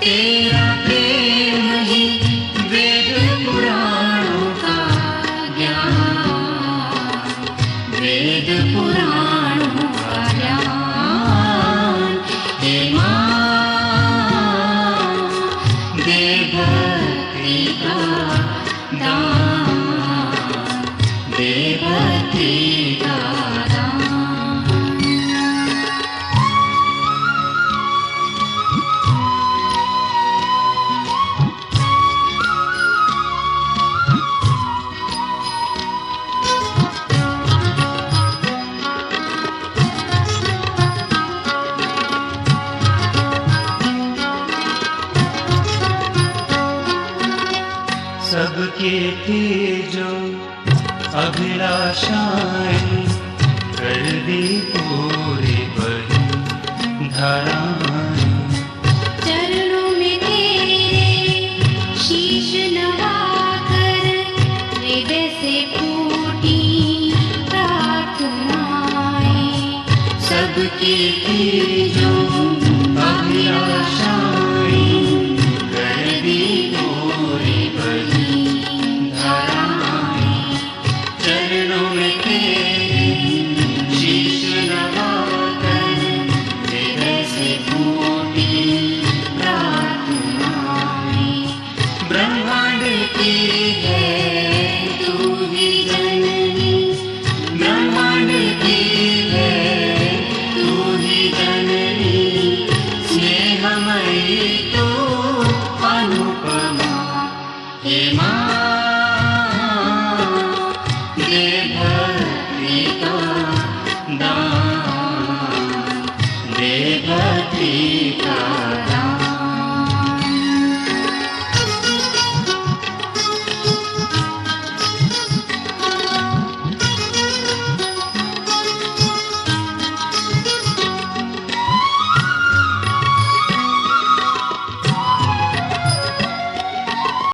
तेरा प्रेम ही वेद पुराणों का ज्ञान, वेद पुराणों का ज्ञान। हे माँ दे भक्ति का दान, दे भक्ति का सबके थे जो अभिलाषाएं, कर दी पूरी बही धाराएं। चरणों में तेरे शीश नवाकर हृदय से फूटी प्रार्थनाएं। सबके थे जो अभिलाषाएं,